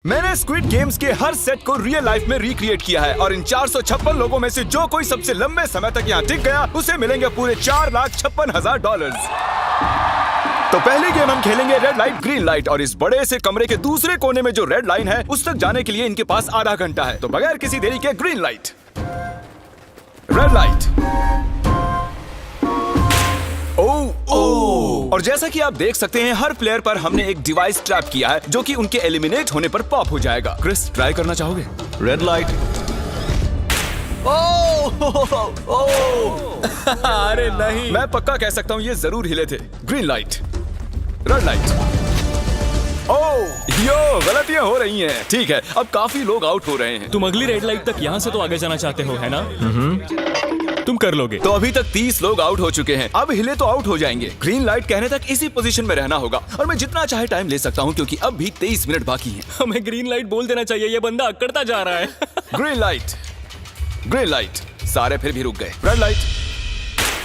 मैंने squid games के हर set को रियल लाइफ में रिक्रिएट किया है और इन 456 लोगों में से जो कोई सबसे लंबे समय तक यहाँ टिक गया उसे मिलेंगे पूरे $4,56,000। तो पहली गेम हम खेलेंगे रेड लाइट ग्रीन लाइट और इस बड़े से कमरे के दूसरे कोने में जो रेड लाइन है उस तक जाने के लिए इनके पास आधा घंटा है। तो बगैर किसी देरी के ग्रीन लाइट, रेड लाइट। और जैसा कि आप देख सकते हैं हर प्लेयर पर हमने एक डिवाइस ट्रैप किया है जो कि उनके एलिमिनेट होने पर पॉप हो जाएगा। क्रिस, ट्राई करना चाहोगे? Red light. अरे नहीं, मैं पक्का कह सकता हूँ ये जरूर हिले थे। Green light, red light. Yo, गलतियां हो रही हैं। ठीक है, अब काफी लोग आउट हो रहे हैं। तुम अगली रेड लाइट तक यहाँ से तो आगे जाना चाहते हो, है ना? तुम कर लोगे। तो अभी तक 30 लोग आउट हो चुके हैं। अब हिले तो आउट हो जाएंगे। ग्रीन लाइट कहने तक इसी पोजीशन में रहना होगा और मैं जितना चाहे टाइम ले सकता हूँ क्योंकि अब भी 23 मिनट बाकी हैं। हमें ग्रीन लाइट बोल देना चाहिए, ये बंदा अकड़ता जा रहा है। Green light, green light. सारे फिर भी रुक गए। Red light.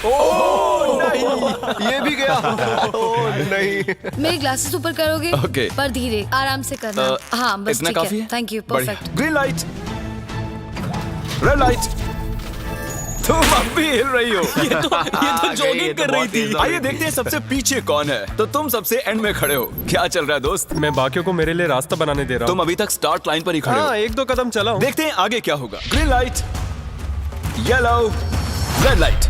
नहीं, ये भी गया। नहीं। मेरे ग्लासेस ऊपर करोगे? ओके। पर धीरे, आराम से करना। हाँ, बस इतना ठीक काफी है। है? थैंक यू, बढ़िया। Perfect. Green light, red light. तुम अब भी हिल रही हो। ये तो जॉगिंग कर रही थी। आइए देखते हैं सबसे पीछे कौन है। तो तुम सबसे एंड में खड़े हो। क्या चल रहा है दोस्त? मैं बाकियों को मेरे लिए रास्ता बनाने दे रहा तुम हूँ। अभी तक स्टार्ट लाइन पर ही खड़े हो। हाँ, एक दो कदम चला हूँ। देखते हैं आगे क्या होगा। Green light, yellow, red light.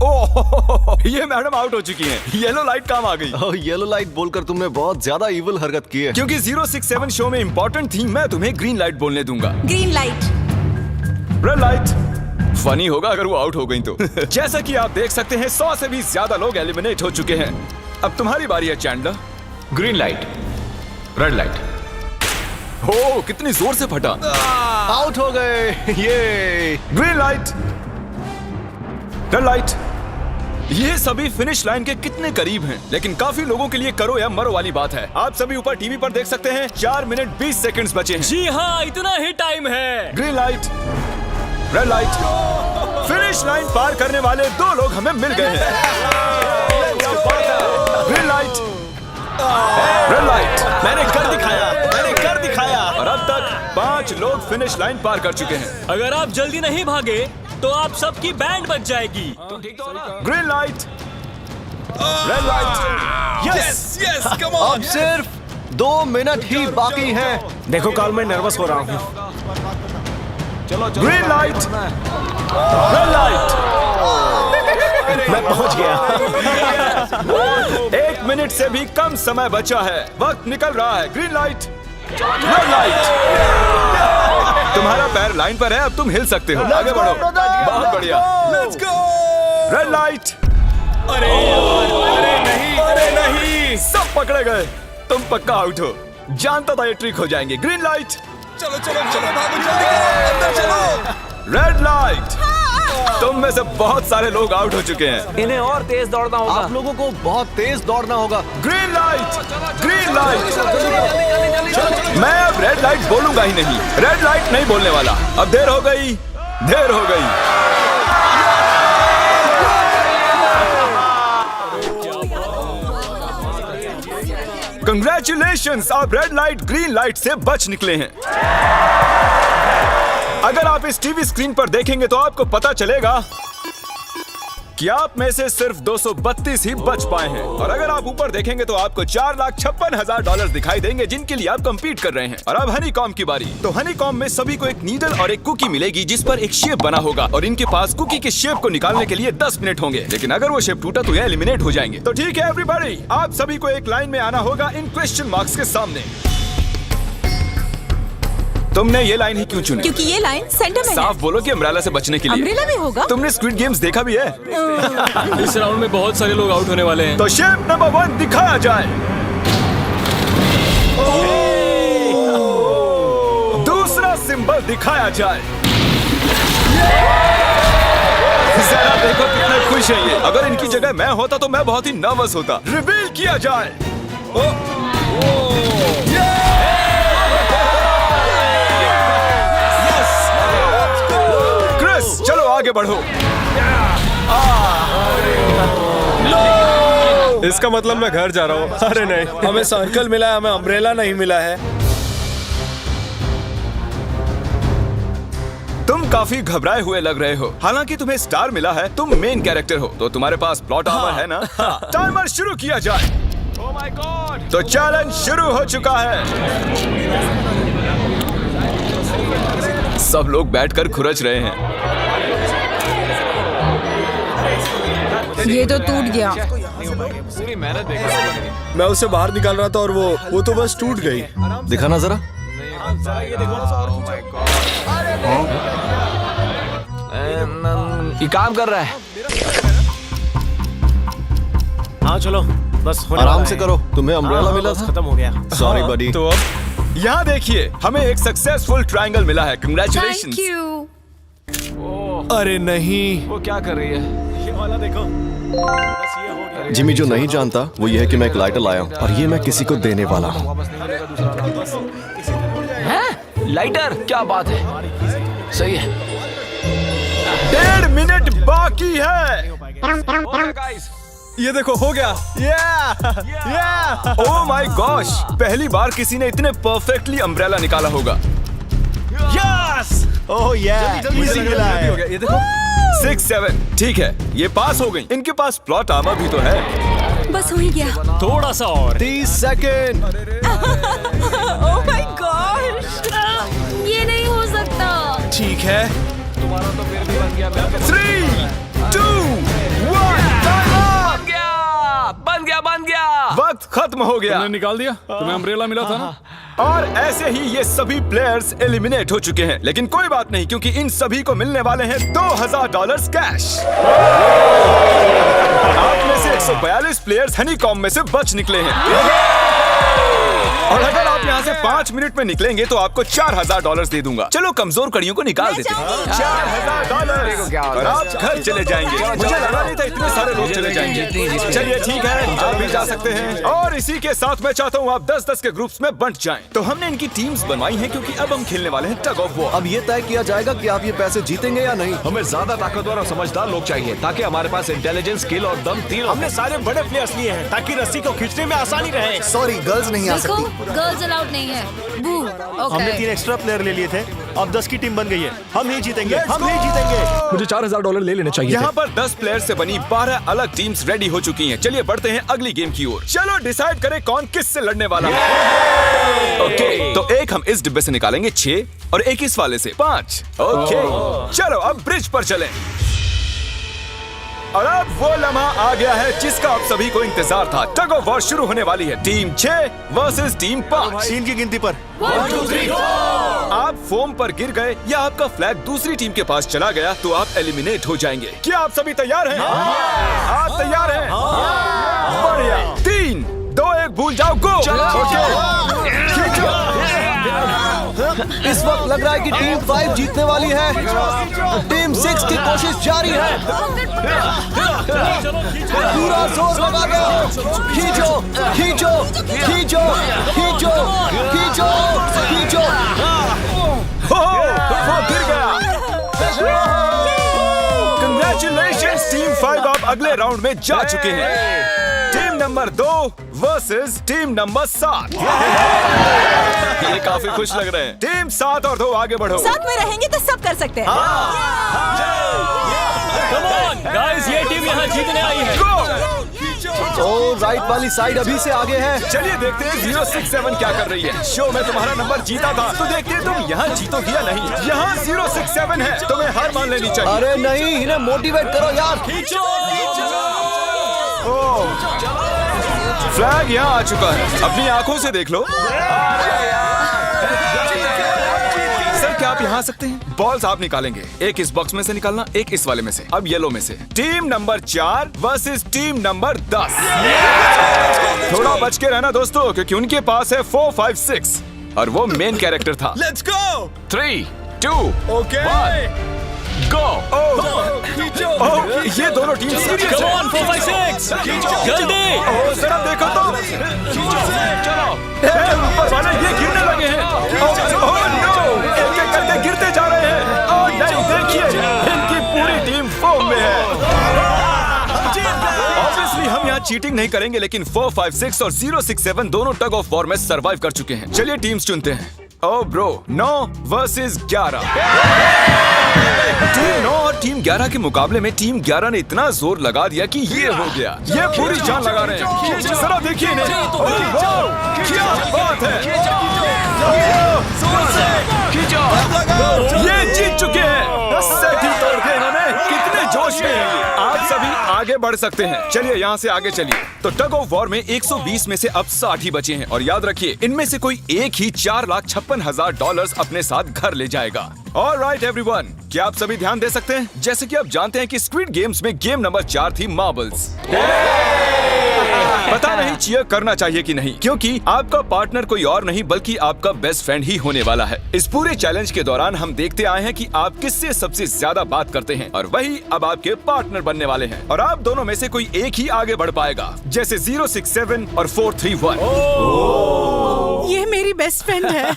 Oh, ये मैडम आउट हो चुकी हैं। येलो लाइट काम आ गई। येलो लाइट बोलकर तुमने बहुत ज्यादा इविल हरकत की है। क्योंकि 067 शो में इंपॉर्टेंट थी, मैं तुम्हें ग्रीन लाइट बोलने दूंगा। Green light. Red light. Funny होगा अगर वो आउट हो गई तो। जैसा कि आप देख सकते हैं 100 से भी ज्यादा लोग एलिमिनेट हो चुके हैं। अब तुम्हारी बारी है Chandler. Green light, red light. हो, कितनी जोर से फटा। आउट हो गए। ये ग्रीन लाइट, रेड लाइट। ये सभी फिनिश लाइन के कितने करीब हैं, लेकिन काफी लोगों के लिए करो या मरो वाली बात है। आप सभी ऊपर टीवी पर देख सकते हैं 4 मिनट 20 सेकंड्स बचे हैं। जी हाँ, इतना ही टाइम है। Green light, red light. Finish line पार करने वाले 2 लोग हमें मिल गए हैं। Green light, red light. मैंने कर दिखाया, मैंने कर दिखाया। और अब तक 5 लोग फिनिश लाइन पार कर चुके हैं। अगर आप जल्दी नहीं भागे तो आप सबकी बैंड बच जाएगी। Green light, red light. Yes yes, come on. अब सिर्फ 2 मिनट ही बाकी हैं। देखो काल, मैं नर्वस हो रहा हूँ। Green light, red light. मैं पहुंच गया। 1 मिनट से भी कम समय बचा है। वक्त निकल रहा है। Green light, red light. तुम्हारा पैर लाइन पर है, अब तुम हिल सकते हो। आगे बढ़ो। बहुत बढ़िया। Let's go. Red light. अरे नहीं, अरे नहीं। सब पकड़े गए। तुम पक्का आउट हो। जानता था ये ट्रिक हो जाएंगे। Green light. चलो चलो चलो, भागो जल्दी, अंदर चलो। Red light. तुम में से बहुत सारे लोग आउट हो चुके हैं। इन्हें और तेज दौड़ना होगा। आप लोगों को बहुत तेज दौड़ना होगा। Green light, green light. मैं अब रेड लाइट बोलूंगा ही नहीं। रेड लाइट नहीं बोलने वाला। अब देर हो गई, देर हो गई। कंग्रेचुलेशंस, आप रेड लाइट ग्रीन लाइट से बच निकले हैं। अगर आप इस टीवी स्क्रीन पर देखेंगे तो आपको पता चलेगा कि आप में से सिर्फ 232 ही बच पाए हैं। और अगर आप ऊपर देखेंगे तो आपको $4,56,000 दिखाई देंगे जिनके लिए आप कंपीट कर रहे हैं। और अब हनीकॉम की बारी। तो हनीकॉम में सभी को एक नीडल और एक कुकी मिलेगी जिस पर एक शेप बना होगा और इनके पास कुकी के शेप को निकालने के लिए 10 मिनट होंगे। लेकिन अगर वो शेप टूटा तो ये एलिमिनेट हो जाएंगे। तो ठीक है एवरीबॉडी, आप सभी को एक लाइन में आना होगा इन क्वेश्चन मार्क्स के सामने। तुमने ये लाइन ही क्यों चुनी? क्योंकि ये लाइन सेंटर में है। साफ बोलो कि अम्ब्रेला से बचने के लिए। अम्ब्रेला में होगा? तुमने स्क्विड गेम्स देखा भी है? इस राउंड में बहुत सारे लोग आउट होने वाले हैं। तो शेप नंबर 1 दिखाया जाए। दूसरा सिंबल दिखाया जाए। जरा देखो कितने खुश हैं ये। अगर इनकी जगह मैं होता तो मैं बहुत ही नर्वस होता। रिवील किया जाए। क्रिस, चलो आगे बढ़ो। इसका मतलब मैं घर जा रहा हूँ। अरे नहीं, हमें सर्कल मिला है, हमें अम्ब्रेला नहीं मिला है। काफी घबराए हुए लग रहे हो। हालांकि तुम्हें स्टार मिला है, तुम मेन कैरेक्टर हो, तो तुम्हारे पास प्लॉट आर्मर है ना? टाइमर शुरू किया जाए। Oh my God! तो चैलेंज शुरू हो चुका है। सब लोग बैठकर खुरच रहे हैं। ये तो टूट गया। पूरी मेहनत बेकार। मैं उसे बाहर निकाल रहा था और वो तो बस टूट गई। दिखाना जरा। ये काम कर रहा है। हाँ चलो, बस होने आराम वाला से है। करो, तुम्हें अम्ब्रेला हाँ, मिला बस था। खत्म हो गया। सॉरी बडी। तो अब यहाँ देखिए, हमें एक सक्सेसफुल ट्रायंगल मिला है। Thank congratulations. यू। अरे नहीं, वो क्या कर रही है? ये वाला देखो, बस ये हो गया। जिमी जो नहीं जानता वो ये है कि मैं एक लाइटर लाया हूँ और ये मैं किसी को देने वाला हूँ। वापस नहीं मिलेगा दूसरा। हैं? लाइटर? क्या बात है? सही है। 1.5 मिनट बाकी है। Okay, guys. ये देखो, हो गया। ओह माय गॉश, पहली बार किसी ने इतने परफेक्टली अम्ब्रेला निकाला होगा। यस! ओह जल्दी इजी लगा, मिला जल्दी है। हो गया। ये देखो, 6-7 ठीक है, ये पास हो गई। इनके पास प्लॉट आर्मर भी तो है। बस हो ही गया। थोड़ा सा और। 30 सेकेंड। Oh my God. ये नहीं हो सकता। ठीक है। तुम्हारा तो फिर भी बन गया। 3, 2, 1, बन गया। वक्त खत्म हो गया। तुमने निकाल दिया? तुम्हें अम्ब्रेला मिला था ना? और ऐसे ही ये सभी प्लेयर्स एलिमिनेट हो चुके हैं। लेकिन कोई बात नहीं, क्योंकि इन सभी को मिलने वाले हैं $2000 कैश। आप में से 142 प्लेयर्स हनीकॉम्ब में से बच निकले हैं। और अगर आप यहाँ से 5 मिनट में निकलेंगे तो आपको $4000 दे दूंगा। चलो कमजोर कड़ियों को निकाल देते हैं। $4000 और आप घर चले जाएंगे। मुझे लगा नहीं था इतने सारे लोग चले जाएंगे। चलिए ठीक है, आप भी जा सकते हैं। और इसी के साथ मैं चाहता हूँ आप 10-10 के ग्रुप्स में बंट जाएं। तो हमने इनकी टीम्स बनवाई हैं क्योंकि अब हम खेलने वाले हैं टग ऑफ वॉर। अब ये तय किया जाएगा कि आप ये पैसे जीतेंगे या नहीं। हमें ज्यादा ताकतवर और समझदार लोग चाहिए ताकि हमारे पास इंटेलिजेंस, स्किल और दम तीनों। हमने सारे बड़े प्लेयर्स लिए हैं ताकि रस्सी को खींचने में आसानी रहे। सॉरी, गर्ल्स नहीं आ देखो, सकती। गर्ल्स अलाउड नहीं है। बू। हमने 3 ओके। एक्स्ट्रा प्लेयर ले लिए थे, अब 10 की टीम बन गई है। हम नहीं जीतेंगे, हम नहीं जीतेंगे। मुझे $4000 ले लेने चाहिए यहाँ पर 10 प्लेयर से बनी 12 अलग टीम्स रेडी हो चुकी हैं। चलिए बढ़ते हैं अगली गेम की ओर। चलो डिसाइड करें कौन किस से लड़ने वाला है। ओके, तो एक हम इस डिब्बे से निकालेंगे 6 और एक इस वाले से 5। ओके, चलो अब ब्रिज पर चलें। और अब वो लम्हा आ गया है जिसका आप सभी को इंतजार था। टग ऑफ वॉर शुरू होने वाली है। Team 6 versus team 5। 3 की गिनती पर। 1, 2, 3, 4। आप फोम पर गिर गए या आपका फ्लैग दूसरी टीम के पास चला गया तो आप एलिमिनेट हो जाएंगे। क्या आप सभी तैयार हैं? आप तैयार हैं? बढ़िया। 3, 2, 1 भूल जाओ, गो। इस वक्त लग रहा है कि टीम 5 जीतने वाली है। टीम 6 की कोशिश जारी है। पूरा जोर लगा दो। खींचो, खींचो, खींचो, खींचो, खींचो, खींचो। वो गिर गया। कंग्रेचुलेशंस टीम 5, आप अगले राउंड में जा चुके हैं। Team number 2 versus team number 7। ये काफी खुश लग रहे हैं। टीम 7 और 2 आगे बढ़ो। साथ में रहेंगे तो सब कर सकते हैं। कम ऑन गाइस, ये टीम यहाँ जीतने आई है। तो राइट वाली साइड अभी से आगे है। चलिए देखते हैं 067 क्या कर रही है। शो में तुम्हारा नंबर जीता था, तो देखते हैं तुम यहाँ जीतोगी या नहीं। यहाँ 067 है, तुम्हें हार मान लेनी चाहिए। अरे नहीं, इन्हें मोटिवेट करो यार। फ्लैग यहाँ आ चुका है, अपनी आंखों से देख लो। सर क्या आप यहाँ आ सकते हैं? बॉल्स आप निकालेंगे, एक इस बॉक्स में से निकालना, एक इस वाले में से। अब येलो में से। Team number 4 versus team number 10। थोड़ा बच के रहना दोस्तों, क्योंकि उनके पास है 4, 5, 6 और वो मेन कैरेक्टर था। Let's go. 3, 2, ओके। 1 गो। ये दोनों टीम सीरियस कम है। ऑन 4, 5, 6 जल्दी। जरा देखो तो। चलो ऊपर वाले ये गिरने लगे हैं। ओह नो, एक-एक करके गिरते जा रहे हैं। ओह नहीं, देखिए इनकी पूरी टीम फॉर्म में है। ऑब्वियसली हम यहाँ चीटिंग नहीं करेंगे, लेकिन 4, 5, 6 और 067 दोनों टग ऑफ वॉर में सरवाइव कर चुके हैं। चलिए टीम्स चुनते हैं। ओ ब्रो, 9 वर्सेस 11। टीम 9 और टीम 11 के मुकाबले में टीम 11 ने इतना जोर लगा दिया कि ये हो गया। ये पूरी जान लगा रहे हैं। जरा देखिए इन्हें। ओह, वाह, क्या बात है। ये जीत चुके हैं। सेट ही तोड़ दिए इन्होंने। कितने जोश में हैं ये। आप सभी आगे बढ़ सकते हैं। चलिए यहाँ से आगे चलिए। तो टग ऑफ वॉर में 120 में से अब 60 ही बचे हैं और याद रखिए इनमें से कोई एक ही $4,56,000 अपने साथ घर ले जाएगा। ऑलराइट एवरीवन, क्या आप सभी ध्यान दे सकते हैं? जैसे कि आप जानते हैं कि स्क्विड गेम्स में गेम नंबर 4 थी मार्बल्स। पता नहीं चीयर करना चाहिए कि नहीं, क्योंकि आपका पार्टनर कोई और नहीं बल्कि आपका बेस्ट फ्रेंड ही होने वाला है। इस पूरे चैलेंज के दौरान हम देखते आए हैं कि आप किससे सबसे ज्यादा बात करते हैं और वही अब आपके पार्टनर बनने वाले हैं और आप दोनों में से कोई एक ही आगे बढ़ पाएगा, जैसे 067 और 431। ये मेरी बेस्ट फ्रेंड है।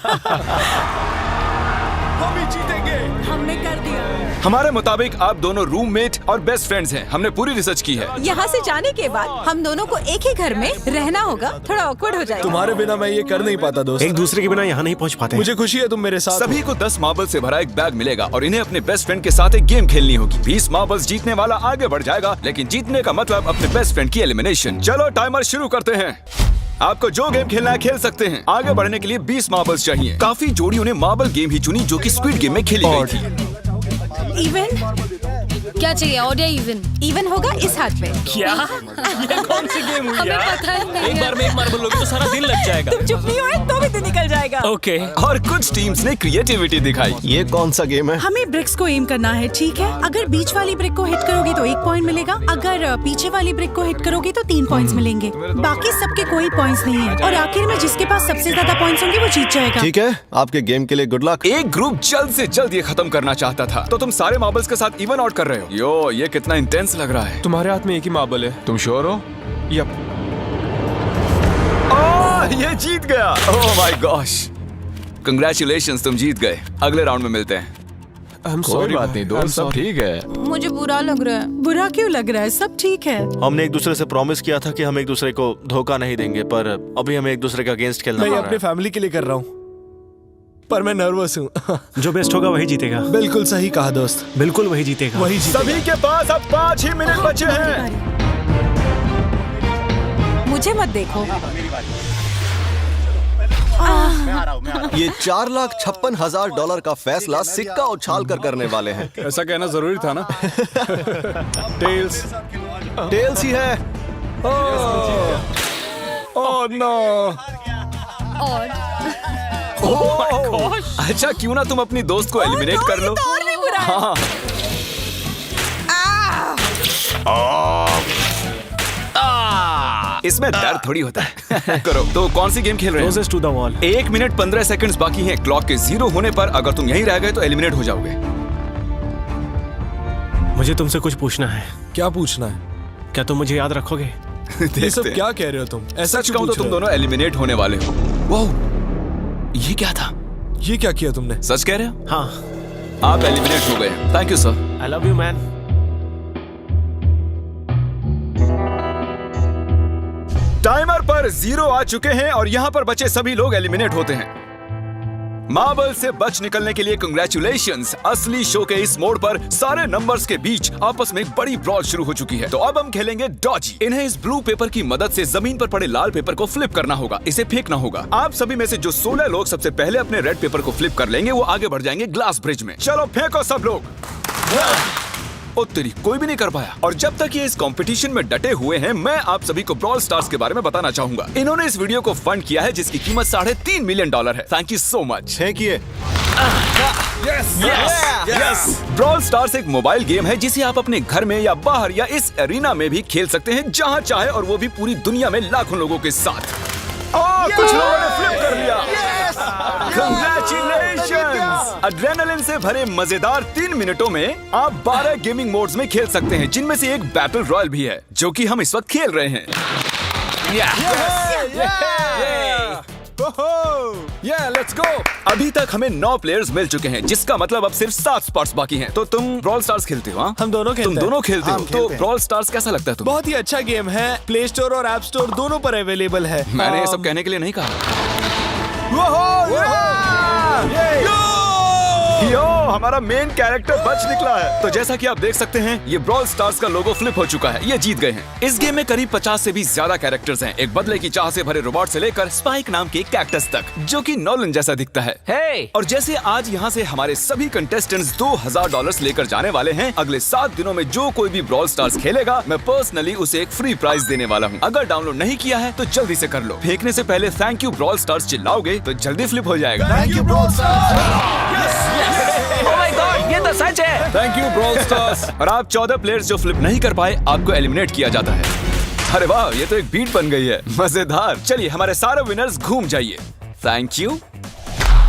हम ही जीतेंगे। हमने कर दिया। हमारे मुताबिक आप दोनों रूममेट और बेस्ट फ्रेंड्स हैं। हमने पूरी रिसर्च की है। यहाँ से जाने के बाद हम दोनों को एक ही घर में रहना होगा। थोड़ा ऑकवर्ड हो जाएगा। तुम्हारे बिना मैं ये कर नहीं पाता दोस्त। एक दूसरे के बिना यहाँ नहीं पहुँच पाते। मुझे खुशी है तुम मेरे साथ सभी को 10 मार्बल से भरा एक बैग मिलेगा और इन्हें अपने बेस्ट फ्रेंड के साथ एक गेम खेलनी होगी। 20 मार्बल्स जीतने वाला आगे बढ़ जाएगा, लेकिन जीतने का मतलब अपने बेस्ट फ्रेंड की एलिमिनेशन। चलो टाइमर शुरू करते हैं। आपको जो गेम खेलना है खेल सकते हैं। आगे बढ़ने के लिए 20 मार्बल्स चाहिए। काफी जोड़ियों ने मार्बल गेम ही चुनी जो कि स्क्विड गेम में खेली गई थी। इवन क्या चाहिए? ऑड या इवन? इवन होगा इस हाथ पे। क्या? ये कौन सी गेम हुई हमें यार? पता ही नहीं एक है। बार में एक मार्बल लोगे तो सारा दिन लग जाएगा। तुम चुप नहीं हुए तो भी दिन निकल जाएगा। ओके। और कुछ टीम्स ने क्रिएटिविटी दिखाई। ये कौन सा गेम है? हमें ब्रिक्स को एम करना है, ठीक है? अगर बीच वाली ब्रिक को हिट करोगे तो 1 पॉइंट मिलेगा। अगर पीछे वाली ब्रिक को हिट करोगे तो 3 पॉइंट्स मिलेंगे। बाकी सबके कोई पॉइंट्स नहीं है और आखिर में जिसके पास सबसे ज्यादा पॉइंट्स होंगे वो जीत जाएगा। ठीक है, आपके गेम के लिए गुड लक। एक ग्रुप जल्द से जल्द ये खत्म करना चाहता था, तो तुम सारे मार्बल्स के साथ इवन आउट कर रहे हो। यो, ये कितना इंटेंस लग रहा है। तुम्हारे हाथ में एक ही मार्बल है, तुम श्योर हो? यप। ये जीत गया। ओह माय गॉश, कंग्रेचुलेशंस, तुम जीत गए। अगले राउंड में मिलते हैं। कोई बात नहीं दोस्त, सब ठीक है। मुझे बुरा लग रहा है। बुरा क्यों लग रहा है? सब ठीक है। हमने एक दूसरे से प्रॉमिस किया था कि हम एक दूसरे को धोखा नहीं देंगे, पर अभी हमें एक दूसरे का अगेंस्ट खेलना मैं पड़ ये रहा अपने है। फैमिली के लिए कर रहा हूँ, पर मैं नर्वस हूँ। जो बेस्ट होगा वही जीतेगा। बिल्कुल सही कहा दोस्त, बिल्कुल वही जीतेगा। वही जीतेगा। सभी के पास अब 5 ही मिनट बचे हैं। मुझे मत देखो। ये $4,56,000 का फैसला सिक्का उछाल कर करने वाले हैं। ऐसा कहना जरूरी था ना। टेल्स ही है। Oh no. और अच्छा, क्यों ना तुम अपनी दोस्त को एलिमिनेट कर लो। और भी बुरा है। हाँ। इसमें दर्द थोड़ी होता है। करो। तो कौन सी गेम खेल रहे हैं? Closest to the wall। 1 minute 15 seconds बाकी हैं। क्लॉक के 0 होने पर अगर तुम यहीं रह गए तो एलिमिनेट हो जाओगे। मुझे तुमसे कुछ पूछना है। क्या पूछना है? क्या तुम मुझे याद रखोगे? ये सब क्या कह रहे हो तुम? ऐसा सच कहूं तो तुम दोनों एलिमिनेट होने वाले हो। वाह, ये क्या था? ये क्या किया तुमने? सच कह रहे हो? हाँ। आप एलिमिनेट हो गए। Thank you sir. I love you man. Timer पर 0 आ चुके हैं और यहाँ पर बचे सभी लोग एलिमिनेट होते हैं। मार्बल से बच निकलने के लिए कंग्रेचुलेशंस। असली शो के इस मोड़ पर सारे नंबर्स के बीच आपस में एक बड़ी ब्रॉल शुरू हो चुकी है। तो अब हम खेलेंगे डॉजी। इन्हें इस ब्लू पेपर की मदद से जमीन पर पड़े लाल पेपर को फ्लिप करना होगा, इसे फेंकना होगा। आप सभी में से जो 16 लोग सबसे पहले अपने रेड पेपर को फ्लिप कर लेंगे वो आगे बढ़ जाएंगे ग्लास ब्रिज में। चलो फेंको सब लोग। ओ तेरी, कोई भी नहीं कर पाया। और जब तक ये इस कंपटीशन में डटे हुए हैं, मैं आप सभी को ब्रॉल स्टार्स के बारे में बताना चाहूंगा। इन्होंने इस वीडियो को फंड किया है जिसकी कीमत $3.5 मिलियन है। Thank you so much. फेंकिए। ब्रॉल स्टार्स एक मोबाइल गेम है जिसे आप अपने घर में या बाहर या इस एरिना में भी खेल सकते हैं, जहां चाहे, और वो भी पूरी दुनिया में लाखों लोगों के साथ। कुछ लोगों ने फ्लिप कर लिया। Congratulations! एड्रेनलिन से भरे मजेदार 3 मिनटों में आप 12 गेमिंग मोड्स में खेल सकते हैं, जिनमें से एक बैटल रॉयल भी है, जो कि हम इस वक्त खेल रहे हैं। Let's go. अभी तक हमें 9 प्लेयर्स मिल चुके हैं, जिसका मतलब अब सिर्फ 7 स्पॉट्स बाकी हैं। तो तुम ब्रॉल स्टार्स खेलते हो? हाँ, हम दोनों खेलते तुम हैं। दोनों खेलते हो। हम तो खेलते हैं। ब्रॉल स्टार्स कैसा लगता है तुम्हें? बहुत ही अच्छा गेम है। प्ले स्टोर और ऐप स्टोर दोनों पर अवेलेबल है। मैंने ये सब कहने के लिए नहीं कहा। यो, हमारा मेन कैरेक्टर बच निकला है। तो जैसा कि आप देख सकते हैं, ये ब्रॉल स्टार्स का लोगो फ्लिप हो चुका है। ये जीत गए हैं। इस गेम में करीब 50 से भी ज्यादा कैरेक्टर्स हैं। एक बदले की चाह से भरे रोबोट से लेकर स्पाइक नाम के कैक्टस तक, जो कि नॉलन जैसा दिखता है। हे और जैसे आज यहाँ से हमारे सभी कंटेस्टेंट्स $2000 लेकर जाने वाले हैं, अगले 7 दिनों में जो कोई भी ब्रॉल स्टार्स खेलेगा, मैं पर्सनली उसे एक फ्री प्राइज देने वाला हूँ। अगर डाउनलोड नहीं किया है तो जल्दी से कर लो। फेंकने से पहले थैंक यू ब्रॉल स्टार्स चिल्लाओगे तो जल्दी फ्लिप हो जाएगा। Thank you bro. Oh my God, ये तो सच है। Thank you brawl stars. और आप 14 प्लेयर्स जो फ्लिप नहीं कर पाए, आपको एलिमिनेट किया जाता है। अरे वाह, ये तो एक बीट बन गई है, मजेदार। चलिए हमारे सारे विनर्स घूम जाइए। Thank you.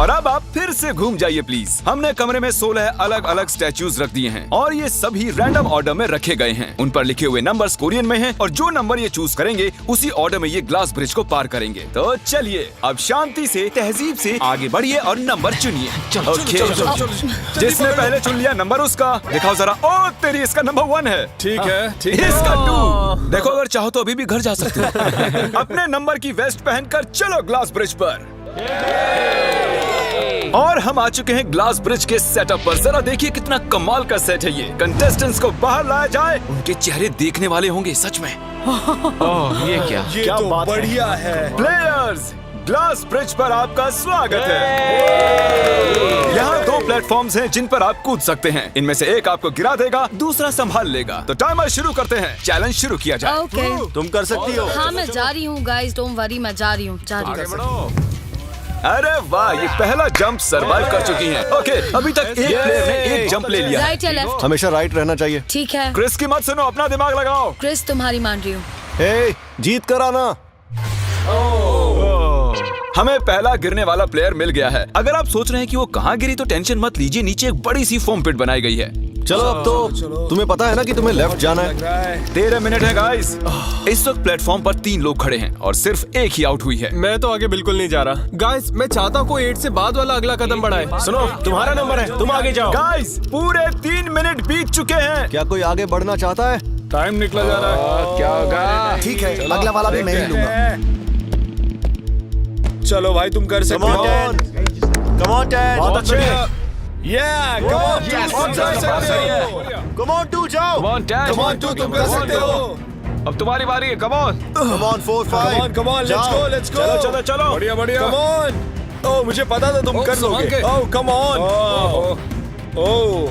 और अब आप फिर से घूम जाइए प्लीज। हमने कमरे में 16 अलग अलग स्टैचूज रख दिए हैं और ये सभी रैंडम ऑर्डर में रखे गए हैं। उन पर लिखे हुए नंबर्स कोरियन में हैं और जो नंबर ये चूज करेंगे उसी ऑर्डर में ये ग्लास ब्रिज को पार करेंगे। तो चलिए अब शांति से, तहजीब से आगे बढ़िए और नंबर चुनिए। ओके, जिसने पहले चुन लिया नंबर उसका दिखाओ जरा। ओ तेरी, इसका नंबर 1 है। ठीक है, ठीक है। इसका 2। देखो, अगर चाहो तो अभी भी घर जा सकते हो। अपने नंबर की वेस्ट पहनकर चलो ग्लास ब्रिज पर। और हम आ चुके हैं ग्लास ब्रिज के सेटअप पर। जरा देखिए कितना कमाल का सेट है ये। कंटेस्टेंट्स को बाहर लाया जाए, उनके चेहरे देखने वाले होंगे सच में। ये क्या? ये तो बढ़िया है। प्लेयर्स, ग्लास ब्रिज पर आपका स्वागत है। यहाँ 2 प्लेटफॉर्म्स हैं जिन पर आप कूद सकते हैं। इनमें से एक आपको गिरा देगा, दूसरा संभाल लेगा। तो टाइमर शुरू करते हैं। चैलेंज शुरू किया जाए। ओके। तुम कर सकती हो। हाँ, मैं जा रही हूँ गाइस, डोंट वरी, मैं जा रही हूँ, जा रही हूँ। अरे वाह, ये पहला जंप सरवाइव कर चुकी हैं। ओके, अभी तक एक प्लेयर ने एक जंप ले लिया है। राइट या लेफ्ट? हमेशा राइट रहना चाहिए। ठीक है क्रिस की मत सुनो, अपना दिमाग लगाओ। क्रिस, तुम्हारी मान रही हूँ। हे, जीत कर आना। हमें पहला गिरने वाला प्लेयर मिल गया है। अगर आप सोच रहे हैं कि वो कहाँ गिरी तो टेंशन मत लीजिए, नीचे एक बड़ी सी फोम पिट बनाई गई है। चलो अब तो तुम्हें पता है ना कि तुम्हें लेफ्ट जाना है। 13 मिनट है गाइस। इस वक्त प्लेटफॉर्म पर 3 लोग खड़े हैं और सिर्फ एक ही आउट हुई है। मैं तो आगे बिल्कुल नहीं जा रहा। गाइस, मैं चाहता हूँ कोई 8 से बाद वाला अगला कदम बढ़ाए। सुनो, तुम्हारा नंबर है, तुम आगे जाओ। गाइस, पूरे 3 मिनट बीत चुके हैं। क्या कोई आगे बढ़ना चाहता है? टाइम निकला जा रहा है। क्या होगा? ठीक है, अगला वाला भी मैं ही लूंगा। चलो भाई, तुम कर सकते हो। Come on ten. बहुत अच्छे। Yeah, come on, Yes, तुम कर सकते हो। Come on, 2 जाओ। Come on, Dad. Come on, 2 तुम कर सकते हो। अब तुम्हारी बारी है। Come on. Come on, 4, 5. Come on, let's go, let's go. चलो चलो चलो। बढ़िया बढ़िया। Come on. Oh, मुझे पता था तुम कर संभाल लोगे। के। Oh, come on. Oh.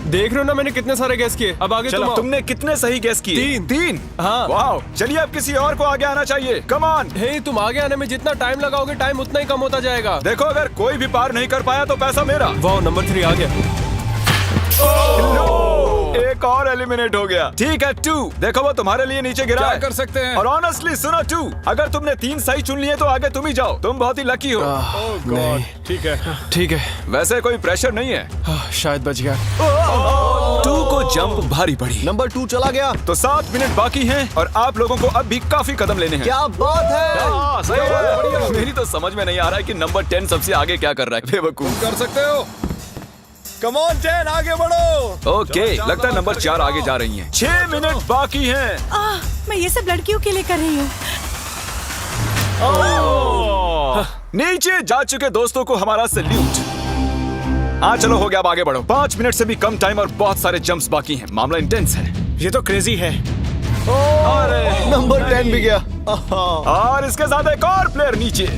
देख रहे हो ना, मैंने कितने सारे गैस किए। अब आगे चलो, तुम आओ। तुमने कितने सही गेस किए? 3। हाँ। वाओ, चलिए अब किसी और को आगे आना चाहिए। Come on. हे, तुम आगे आने में जितना टाइम लगाओगे, टाइम उतना ही कम होता जाएगा। देखो, अगर कोई भी पार नहीं कर पाया तो पैसा मेरा। वाह, नंबर 3 आ गया। एक और एलिमिनेट हो गया। ठीक है 2, देखो वो तुम्हारे लिए नीचे गिरा क्या है। कर सकते हैं? और ऑनेस्टली सुनो 2, अगर तुमने 3 सही चुन लिए तो आगे तुम ही जाओ। तुम बहुत ही लकी हो। नहीं, ठीक है, ठीक है। वैसे कोई प्रेशर नहीं है। शायद बच गया। 2 को जंप भारी पड़ी। नंबर 2 चला गया। तो 7 मिनट बाकी हैं और आप लोगों को अब भी काफी कदम लेने हैं। क्या बात है। हाँ, सही है। मेरी तो समझ में नहीं आ रहा है कि नंबर 10 सबसे आगे क्या कर रहा है। बेवकूफ। कर सकते हो। Come on, 10, आगे बढ़ो। ओके, लगता है नंबर 4 आगे जा रही हैं। 6 मिनट बाकी हैं। मैं ये सब लड़कियों के लिए कर रही हूँ। नीचे जा चुके दोस्तों को हमारा सैल्यूट। चलो हो गया, अब आगे बढ़ो। 5 मिनट से भी कम टाइम और बहुत सारे जंप्स बाकी हैं। मामला इंटेंस है। ये तो क्रेजी है। नंबर 10 भी गया। और इसके साथ एक और प्लेयर नीचे।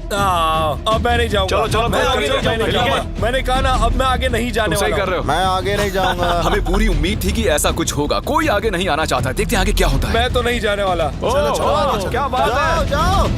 अब मैं नहीं जाऊंगा। चलो, चलो, मैं चलो, आगे चलो, नहीं जाने चलो, वाला। चलो। मैंने कहा ना, अब मैं आगे नहीं जाने तुम सही वाला कर रहे हो। मैं आगे नहीं जाऊंगा। हमें पूरी उम्मीद थी कि ऐसा कुछ होगा। कोई आगे नहीं आना चाहता। देखते हैं आगे क्या होता है। मैं तो नहीं जाने वाला। चलो, क्या बात है। जाओ।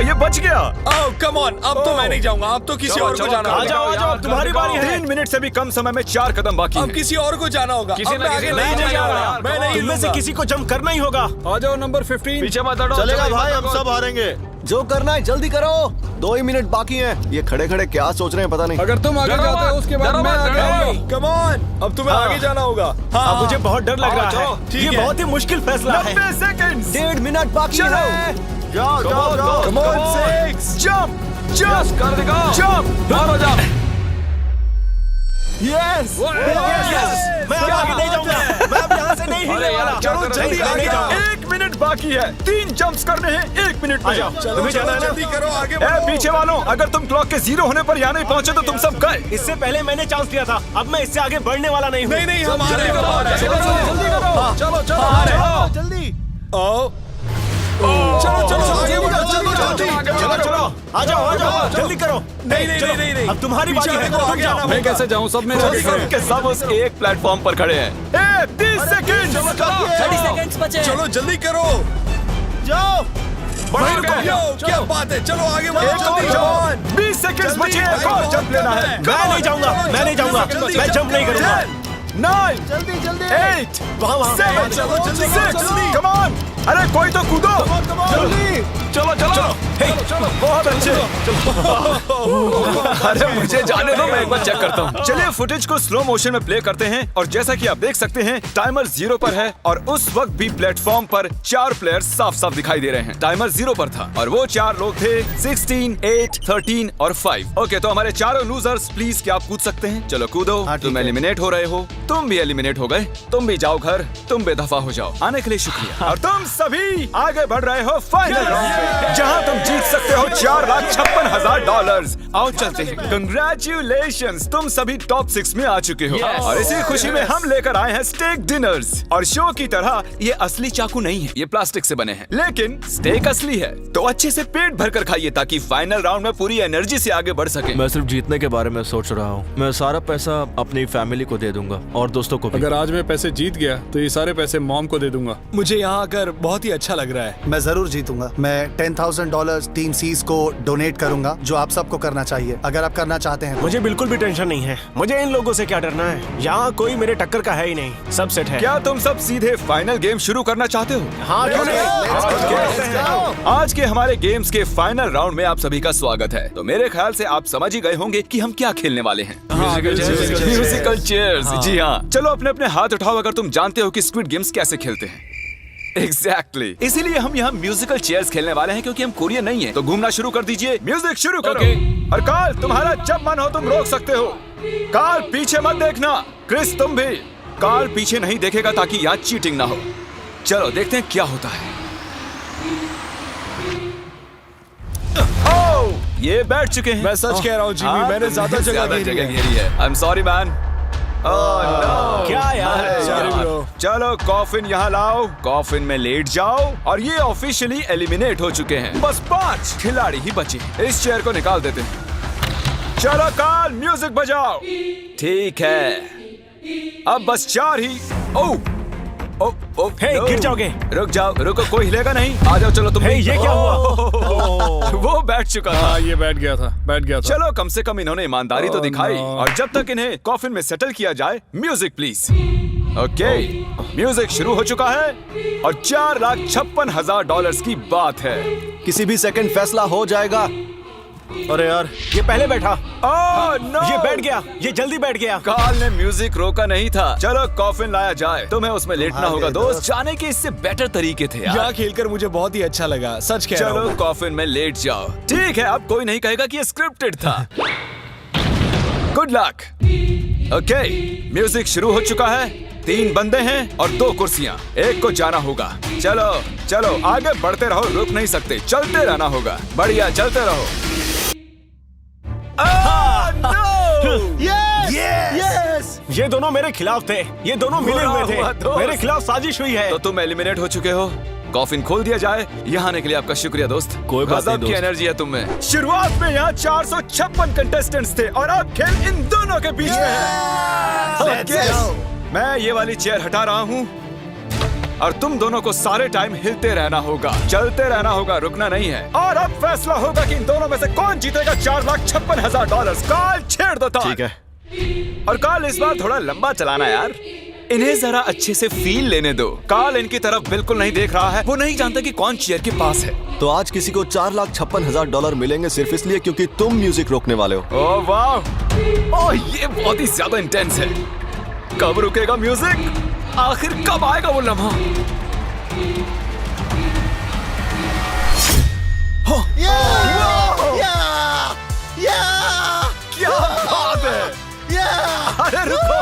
ये बच गया। Oh, come on, अब तो मैं नहीं जाऊंगा। अब तो किसी और को जाना होगा। आ जाओ, अब तुम्हारी बारी है। 3 मिनट से भी कम समय में 4 कदम बाकी अब हैं। किसी और को जाना होगा। किसी अब ना मैं किसी आगे को नहीं जाना जाने होगा। वाला। मैं नहीं तुम में से किसी को जंप करना ही होगा। आ जाओ नंबर 15। पीछे मत हटो। चलेगा भाई, हम सब हारेंगे। जो करना है जल्दी करो। 2 ही मिनट बाकी हैं। ये खड़े खड़े क्या सोच रहे हैं पता नहीं। अगर तुम आगे डरो जाते हो मत, उसके बाद डरो मैं मत, आगे डरो। आऊंगा। Come on, अब तुम्हें आगे जाना होगा। हाँ, मुझे बहुत डर लग रहा है। ठीक ये है। बहुत ही मुश्किल फैसला है। 90 सेकंड्स। 1.5 मिनट बाकी चलो। है। जाओ जाओ जाओ। Come on, 6 जंप Yes, कर दिखाओ। जंप। बाहर हो जाओ। यस मैं अब आगे नहीं जाऊंगा। मैं अब यहाँ से नहीं अरे हिलने यार, वाला। क्या चलो कर रहे जल्दी हो? आगे नहीं जाओ। जाओ। 1 मिनट बाकी है। 3 जंप्स करने हैं 1 मिनट में। तुम्हें जाना है ना? जल्दी करो, आगे बढ़ो। पीछे वालों, अगर तुम क्लॉक के 0 होने पर यहाँ नहीं पहुँचे तो तुम सब गए। इससे पहले मैंने चांस लिया था, अब मैं इससे आगे बढ़ने वाला नहीं हूँ। नहीं हम आ रहे हैं। जल्दी चलो आ जाओ जल्दी करो। नहीं अब तुम्हारी बारी है, आगे आना। मैं कैसे जाऊँ? सब मेरे आगे खड़े हैं। सबके सब उस एक प्लेटफॉर्म पर खड़े हैं। 30 सेकंड। 30 सेकंड्स बचे। चलो जल्दी करो। जाओ। क्या बात है, चलो आगे बढ़ो जल्दी। 20 सेकंड बचे हैं, एक और जंप लेना है। मैं नहीं जाऊंगा, मैं जंप नहीं करूंगा। 9 जल्दी 8 वहाँ 7 चलो, जल्दी, 6 जल्दी। Come on. अरे कोई तो कूदो। चलो बहुत अच्छे। अरे मुझे जाने दो, मैं एक बार चेक करता हूँ। चलिए फुटेज को स्लो मोशन में प्ले करते हैं और जैसा कि आप देख सकते हैं टाइमर 0 पर है और उस वक्त भी प्लेटफॉर्म पर 4 प्लेयर्स साफ साफ दिखाई दे रहे हैं। टाइमर 0 पर था और वो 4 लोग थे 16, 8, 13 और 5। ओके, तो हमारे चारों लूजर्स प्लीज क्या आप कूद सकते हैं? चलो कूदो। तुम एलिमिनेट हो रहे हो, तुम भी एलिमिनेट हो गए, तुम भी जाओ घर, तुम बेदफा हो जाओ। आने के लिए शुक्रिया। और तुम सभी आगे बढ़ रहे हो फाइनल राउंड पे, जहां तुम जीत सकते हो $4,56,000। आओ चलते हैं। कंग्रेचुलेशंस, तुम सभी टॉप 6 में आ चुके हो। और इसी खुशी में हम लेकर आए हैं स्टेक डिनर्स। और शो की तरह ये असली चाकू नहीं है, ये प्लास्टिक से बने हैं, लेकिन स्टेक असली है। तो अच्छे से पेट भर कर खाइए ताकि फाइनल राउंड में पूरी एनर्जी से आगे बढ़ सके। मैं सिर्फ जीतने के बारे में सोच रहा हूँ। मैं सारा पैसा अपनी फैमिली को दे दूंगा और दोस्तों को भी। अगर आज मैं पैसे जीत गया तो ये सारे पैसे मॉम को दे दूंगा। मुझे यहाँ आकर बहुत ही अच्छा लग रहा है। मैं जरूर जीतूंगा। मैं $10,000 टीम सीज को डोनेट करूंगा, जो आप सबको करना चाहिए अगर आप करना चाहते हैं। मुझे बिल्कुल भी टेंशन नहीं है। मुझे इन लोगों से क्या डरना है, यहाँ कोई मेरे टक्कर का है ही नहीं, सब सेट है। क्या तुम सब सीधे फाइनल गेम शुरू करना चाहते हो? हाँ, क्यों नहीं? आज के हमारे गेम्स के फाइनल राउंड में आप सभी का स्वागत है। तो मेरे ख्याल से आप समझ ही गए होंगे कि हम क्या खेलने वाले हैं। Musical chairs. जी हाँ, चलो अपने अपने हाथ उठाओ अगर तुम जानते हो कि स्क्विड गेम्स कैसे खेलते हैं। एग्जैक्टली, इसीलिए हम यहाँ म्यूजिकल चेयर्स खेलने वाले हैं क्योंकि हम कोरियन नहीं हैं। तो घूमना शुरू कर दीजिए, म्यूजिक शुरू करो। और कार्ल, तुम्हारा जब मन हो तुम रोक सकते हो। कार्ल पीछे मत देखना, क्रिस तुम भी। कार्ल पीछे नहीं देखेगा ताकि यहाँ चीटिंग ना हो। चलो देखते हैं क्या होता है। ओह, ये बैठ चुके हैं। मैं सच कह रहा हूँ जिमी, मैंने ज्यादा जगह घेरी है। I am sorry man. क्या यार? चलो कॉफिन यहाँ लाओ, कॉफिन में लेट जाओ। और ये ऑफिशियली एलिमिनेट हो चुके हैं। बस 5 खिलाड़ी ही बचे हैं। इस चेयर को निकाल देते हैं। चलो कार्ल, म्यूजिक बजाओ। ठीक है, अब बस 4 ही। ओह हे, गिर जाओगे। रुक जाओ, रुको, कोई हिलेगा नहीं। आ जाओ, चलो तुम। ये क्या हुआ? वो बैठ चुका था। ये बैठ गया था। चलो कम से कम इन्होंने ईमानदारी तो दिखाई। और जब तक इन्हें कॉफिन में सेटल किया जाए, म्यूजिक प्लीज। ओके, म्यूजिक शुरू हो चुका है और $4,56,000 की बात है। किसी भी सेकंड फैसला हो जाएगा। अरे यार, ये पहले बैठा। नो, ये बैठ गया, ये जल्दी बैठ गया। कार्ल ने म्यूजिक रोका नहीं था। चलो कॉफिन लाया जाए, तुम्हें उसमें लेटना होगा दोस्त। जाने के इससे बेटर तरीके थे यार। यहाँ खेलकर मुझे बहुत ही अच्छा लगा, सच कह रहा हूँ। चलो कॉफिन में लेट जाओ। ठीक है, अब कोई नहीं कहेगा कि ये स्क्रिप्टेड था। Good luck. ओके, म्यूजिक शुरू हो चुका है। 3 बंदे हैं और 2 कुर्सियां। एक को जाना होगा। चलो चलो आगे बढ़ते रहो, रुक नहीं सकते, चलते रहना होगा। बढ़िया, चलते रहो। यस! ये दोनों मेरे खिलाफ थे, ये दोनों मिले हुए थे। मेरे खिलाफ साजिश हुई है। तो तुम एलिमिनेट हो चुके हो। कॉफिन खोल दिया जाए। यहाँ आने के लिए आपका शुक्रिया दोस्त। कोई बात नहीं गजब की दोस्त। एनर्जी है तुम में। शुरुआत में यहाँ 456 कंटेस्टेंट्स थे और अब खेल इन दोनों के बीच में है। Okay, मैं ये वाली चेयर हटा रहा हूँ और तुम दोनों को सारे टाइम हिलते रहना होगा, चलते रहना होगा, रुकना नहीं है। और अब फैसला होगा कि इन दोनों में से कौन जीतेगा $4,56,000। कार्ल छेड़ दो। ठीक है। और कार्ल इस बार थोड़ा लंबा चलाना यार, इन्हें जरा अच्छे से फील लेने दो। कार्ल इनकी तरफ बिल्कुल नहीं देख रहा है, वो नहीं जानता कि कौन चेयर के पास है। तो आज किसी को $4,56,000 मिलेंगे सिर्फ इसलिए क्योंकि तुम म्यूजिक रोकने वाले हो। ओह वाह, ओह ये बहुत ही ज्यादा इंटेंस है। कब रुकेगा म्यूजिक? आखिर कब आएगा वो लम्हा? क्या बात है! अरे रुको,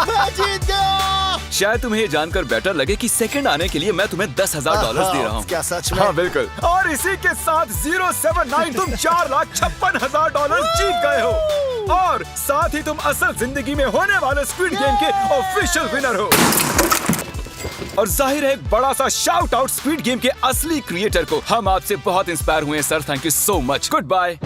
मैं जीत गया! शायद तुम्हें ये जानकर बेटर लगे कि सेकंड आने के लिए मैं तुम्हें $10,000 दे रहा हूँ। क्या सच में? हाँ बिल्कुल। और इसी के साथ 079 तुम $4,56,000 जीत गए हो और साथ ही तुम असल जिंदगी में होने वाले स्क्विड गेम के ऑफिशियल विनर हो। और जाहिर है एक बड़ा सा शाउट आउट स्क्विड गेम के असली क्रिएटर को। हम आपसे बहुत इंस्पायर हुए हैं sir, thank you so much. Good bye.